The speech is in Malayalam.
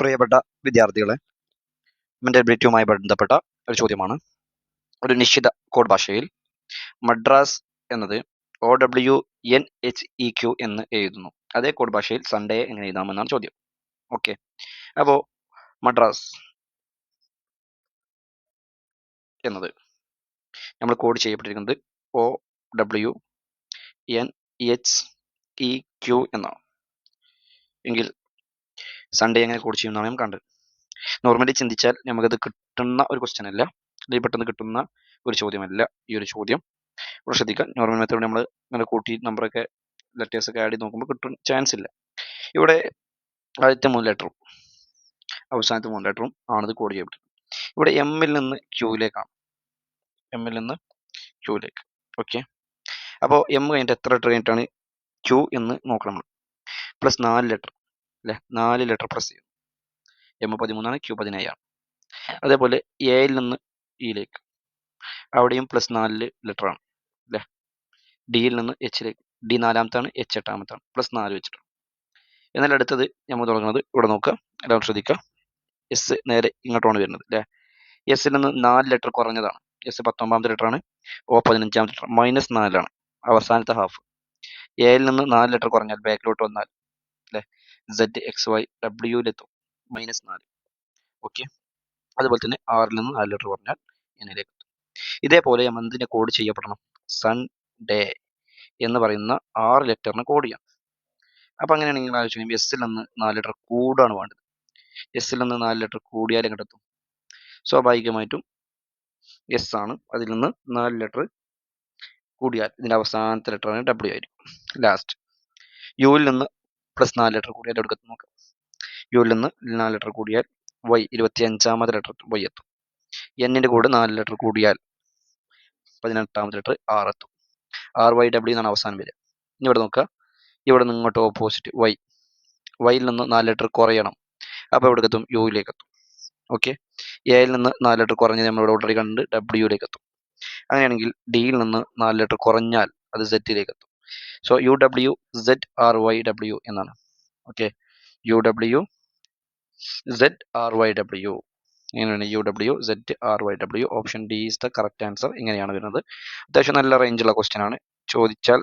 പ്രിയപ്പെട്ട വിദ്യാർത്ഥികളെ, മെന്റബിലിറ്റിയുമായി ബന്ധപ്പെട്ട ഒരു ചോദ്യമാണ്. ഒരു നിശ്ചിത കോഡ് ഭാഷയിൽ മദ്രാസ് എന്നത് OWNHEQ എന്ന് എഴുതുന്നു. അതേ കോഡ് ഭാഷയിൽ സൺഡേ എങ്ങനെ എഴുതാമെന്നാണ് ചോദ്യം. ഓക്കെ, അപ്പോൾ മദ്രാസ് എന്നത് നമ്മൾ കോഡ് ചെയ്യപ്പെട്ടിരിക്കുന്നത് OWNHEQ എന്നാണ്. എങ്കിൽ സൺഡേ എങ്ങനെ കോഡ് ചെയ്യുന്നതാണ് ഞാൻ കണ്ടത്. നോർമലി ചിന്തിച്ചാൽ നമുക്കത് കിട്ടുന്ന ഒരു ക്വസ്റ്റ്യൻ അല്ല, അല്ലെങ്കിൽ പെട്ടെന്ന് കിട്ടുന്ന ഒരു ചോദ്യമല്ല ഈ ഒരു ചോദ്യം. ഇവിടെ ശ്രദ്ധിക്കുക, നോർമൽ മെത്തേഡ് നമ്മൾ ഇങ്ങനെ കൂട്ടി നമ്പറൊക്കെ ലെറ്റേഴ്സ് ഒക്കെ ആഡ് ചെയ്ത് നോക്കുമ്പോൾ കിട്ടാൻ ചാൻസ് ഇല്ല. ഇവിടെ ആദ്യത്തെ 3 ലെറ്ററും അവസാനത്തെ 3 ലെറ്ററും ആണിത് കോഡ് ചെയ്യപ്പെട്ടത്. ഇവിടെ എമ്മിൽ നിന്ന് ക്യൂയിലേക്കാണ്, എമ്മിൽ നിന്ന് ക്യൂയിലേക്ക്. ഓക്കെ, അപ്പോൾ എം കഴിഞ്ഞിട്ട് എത്ര ലെറ്റർ കഴിഞ്ഞിട്ടാണ് ക്യൂ എന്ന് നോക്കണം നമ്മൾ. പ്ലസ് 4 ലെറ്റർ അല്ലേ, 4 ലെറ്റർ പ്രസ് ചെയ്യും. M 13 Q 17. അതേപോലെ എയിൽ നിന്ന് ഇയിലേക്ക്, അവിടെയും പ്ലസ് 4 ലെറ്റർ ആണ് അല്ലേ. ഡിയിൽ നിന്ന് എച്ചിലേക്ക്, ഡി 4-ാമത്താണ്, എച്ച് 8-ാമത്താണ്, പ്ലസ് 4 വെച്ചിട്ടാണ്. എന്നാൽ അടുത്തത് നമ്മൾ തുടങ്ങുന്നത് ഇവിടെ നോക്കുക, എല്ലാവരും ശ്രദ്ധിക്കുക. എസ് നേരെ ഇങ്ങോട്ടാണ് വരുന്നത് അല്ലേ. എസ്സിൽ നിന്ന് 4 ലെറ്റർ കുറഞ്ഞതാണ്. എസ് 19-ാമത്തെ ലെറ്റർ ആണ്, O 15-ാമത്തെ ലെറ്റർ, -4 ആണ് അവസാനത്തെ ഹാഫ്. എയിൽ നിന്ന് 4 ലെറ്റർ കുറഞ്ഞാൽ ബാക്കിലോട്ട് വന്നാൽ അല്ലേ ZXYWയിലെത്തും, -4. ഓക്കെ, അതുപോലെ തന്നെ ആറിൽ നിന്ന് 4 ലെറ്റർ കുറഞ്ഞാൽ എന്നിലേക്ക് എത്തും. ഇതേപോലെ നമ്മൾ എന്തിനെ കോഡ് ചെയ്യപ്പെടണം? സൺഡേ എന്ന് പറയുന്ന 6 ലെറ്ററിന് കോഡ് ചെയ്യാം. അപ്പൊ അങ്ങനെയാണെങ്കിൽ ആലോചിക്കും, എസ്സിൽ നിന്ന് 4 ലെറ്റർ കൂടാണ് വേണ്ടത്. എസ്സിൽ നിന്ന് 4 ലെറ്റർ കൂടിയാൽ എങ്ങോട്ടെത്തും? സ്വാഭാവികമായിട്ടും എസ് ആണ്. അതിൽ നിന്ന് 4 ലെറ്റർ കൂടിയാൽ ഇതിന്റെ അവസാനത്തെ ലെറ്റർ ആണ് W ആയിരിക്കും, ലാസ്റ്റ്. യുവിൽ നിന്ന് പ്ലസ് 4 ലെറ്റർ കൂടിയാൽ എവിടെ എത്തും നോക്കാം. യുവിൽ നിന്ന് 4 ലെറ്റർ കൂടിയാൽ Y 25-ാമത്തെ ലെറ്റർ Y എത്തും. എന്നിന്റെ കൂടെ 4 ലെറ്റർ കൂടിയാൽ 18-ാമത്തെ ലെറ്റർ R എത്തും. RYW എന്നാണ് അവസാനം വരിക. ഇനി ഇവിടെ നോക്കുക, ഇവിടെ നിന്ന് ഇങ്ങോട്ട് ഓപ്പോസിറ്റ് വൈയിൽ നിന്ന് 4 ലെറ്റർ കുറയണം. അപ്പോൾ എവിടെ എത്തും? യുയിലേക്ക് എത്തും. ഓക്കെ, എയിൽ നിന്ന് 4 ലെറ്റർ കുറഞ്ഞത് നമ്മളിവിടെ ഓൾറെഡി കണ്ട് Wയിലേക്ക് എത്തും. അങ്ങനെയാണെങ്കിൽ ഡിയിൽ നിന്ന് 4 ലെറ്റർ കുറഞ്ഞാൽ അത് സെറ്റിലേക്ക് എത്തും. സോ UWZRYW എന്നാണ്. ഓക്കെ, UWZRYW ഇങ്ങനെയാണ്. UWZRYW, option D is the correct answer. ഇങ്ങനെയാണ് വരുന്നത്. അത്യാവശ്യം നല്ല റേഞ്ചുള്ള ക്വസ്റ്റ്യൻ ആണ്. ചോദിച്ചാൽ